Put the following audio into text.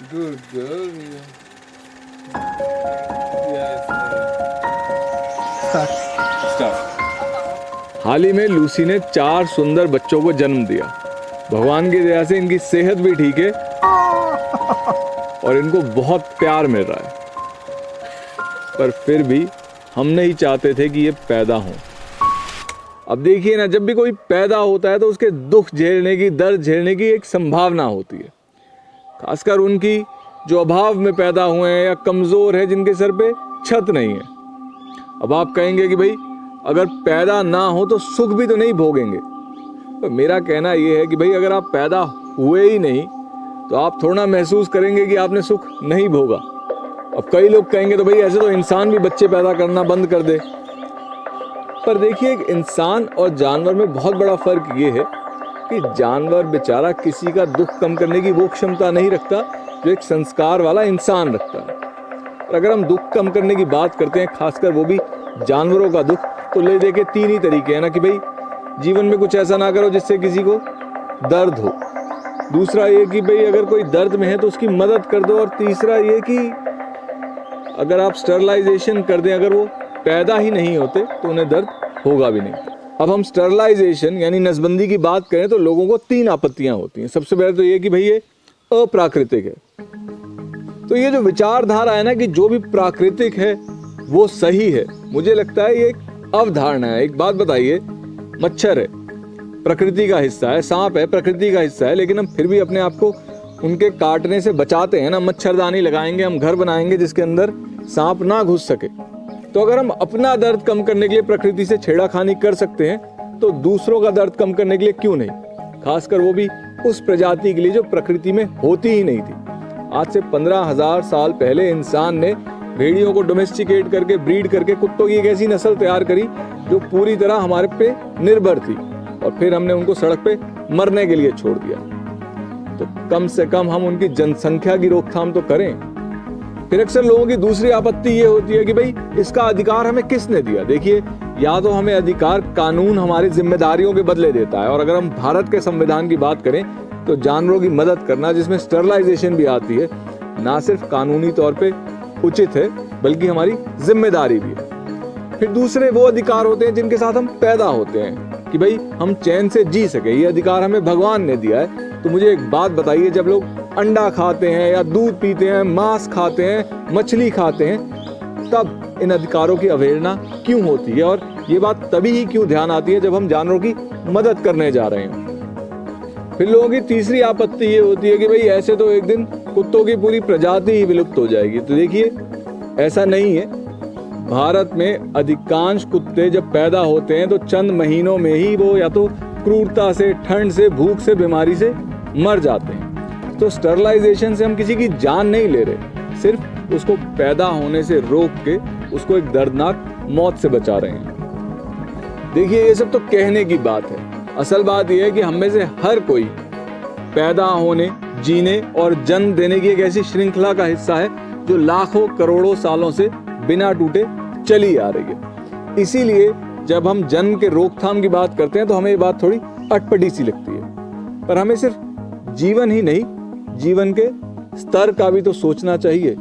Good girl, Mia. Yes. Start. हाल ही में Lucy ने 4 सुंदर बच्चों को जन्म दिया। भगवान की दया से इनकी सेहत भी ठीक है और इनको बहुत प्यार मिल रहा है, पर फिर भी हम नहीं चाहते थे कि ये पैदा हों। अब देखिए ना, जब भी कोई पैदा होता है तो उसके दुख झेलने की, दर्द झेलने की एक संभावना होती है, खासकर उनकी जो अभाव में पैदा हुए हैं या कमज़ोर है, जिनके सर पे छत नहीं है। अब आप कहेंगे कि भाई अगर पैदा ना हो तो सुख भी तो नहीं भोगेंगे। तो मेरा कहना ये है कि भाई अगर आप पैदा हुए ही नहीं तो आप थोड़ा महसूस करेंगे कि आपने सुख नहीं भोगा। अब कई लोग कहेंगे तो भाई ऐसे तो इंसान भी बच्चे पैदा करना बंद कर दे, पर देखिए एक इंसान और जानवर में बहुत बड़ा फर्क ये है कि जानवर बेचारा किसी का दुख कम करने की वो क्षमता नहीं रखता जो एक संस्कार वाला इंसान रखता है। और अगर हम दुख कम करने की बात करते हैं, खासकर वो भी जानवरों का दुख, तो ले देखे 3 ही तरीके हैं ना कि भाई जीवन में कुछ ऐसा ना करो जिससे किसी को दर्द हो, दूसरा ये कि भाई अगर कोई दर्द में है तो उसकी मदद कर दो, और तीसरा ये कि अगर आप स्टरलाइजेशन कर दें, अगर वो पैदा ही नहीं होते तो उन्हें दर्द होगा भी नहीं। अब हम स्टरलाइजेशन यानी नसबंदी की बात करें तो लोगों को 3 आपत्तियां होती हैं। सबसे पहले तो ये कि भाई ये अप्राकृतिक है। तो ये जो विचारधारा है ना कि जो भी प्राकृतिक है वो सही है, मुझे लगता है ये एक अवधारणा है। एक बात बताइए, मच्छर है, प्रकृति का हिस्सा है, सांप है, प्रकृति का हिस्सा है, लेकिन हम फिर भी अपने आप को उनके काटने से बचाते हैं ना। मच्छरदानी लगाएंगे, हम घर बनाएंगे जिसके अंदर सांप ना घुस सके। तो अगर हम अपना दर्द कम करने के लिए प्रकृति से छेड़ाखानी कर सकते हैं तो दूसरों का दर्द कम करने के लिए क्यों नहीं, खासकर वो भी उस प्रजाति के लिए जो प्रकृति में होती ही नहीं थी। आज से 15,000 साल पहले इंसान ने भेड़ियों को डोमेस्टिकेट करके, ब्रीड करके कुत्तों की एक ऐसी नस्ल तैयार करी जो पूरी तरह हमारे पे निर्भर थी, और फिर हमने उनको सड़क पे मरने के लिए छोड़ दिया। तो कम से कम हम उनकी जनसंख्या की रोकथाम तो करें। फिर अक्सर लोगों की दूसरी आपत्ति ये होती है कि भाई इसका अधिकार हमें किसने दिया। देखिए, या तो हमें अधिकार कानून हमारी जिम्मेदारियों के बदले देता है, और अगर हम भारत के संविधान की बात करें तो जानवरों की मदद करना, जिसमें स्टरलाइजेशन भी आती है, ना सिर्फ कानूनी तौर पे उचित है बल्कि हमारी जिम्मेदारी भी है। फिर दूसरे वो अधिकार होते हैं जिनके साथ हम पैदा होते हैं कि भाई हम चैन से जी सके, ये अधिकार हमें भगवान ने दिया है। तो मुझे एक बात बताइए, जब लोग अंडा खाते हैं या दूध पीते हैं, मांस खाते हैं, मछली खाते हैं, तब इन अधिकारों की अवहेलना क्यों होती है? और ये बात तभी ही क्यों ध्यान आती है जब हम जानवरों की मदद करने जा रहे हैं। फिर लोगों की तीसरी आपत्ति ये होती है कि भाई ऐसे तो एक दिन कुत्तों की पूरी प्रजाति ही विलुप्त हो जाएगी। तो देखिए, ऐसा नहीं है। भारत में अधिकांश कुत्ते जब पैदा होते हैं तो चंद महीनों में ही वो या तो क्रूरता से, ठंड से, भूख से, बीमारी से मर जाते हैं। तो स्टरलाइजेशन से हम किसी की जान नहीं ले रहे, सिर्फ उसको पैदा होने से रोक के उसको एक दर्दनाक मौत से बचा रहे हैं। देखिए, ये सब तो कहने की बात है। असल बात यह है कि हम में से हर कोई पैदा होने, जीने और जन्म देने की एक ऐसी श्रृंखला का हिस्सा है जो लाखों करोड़ों सालों से बिना टूटे चली आ रही है। इसीलिए जब हम जन्म के रोकथाम की बात करते हैं तो हमें ये बात थोड़ी अटपटी सी लगती है, पर हमें सिर्फ जीवन ही नहीं, जीवन के स्तर का भी तो सोचना चाहिए।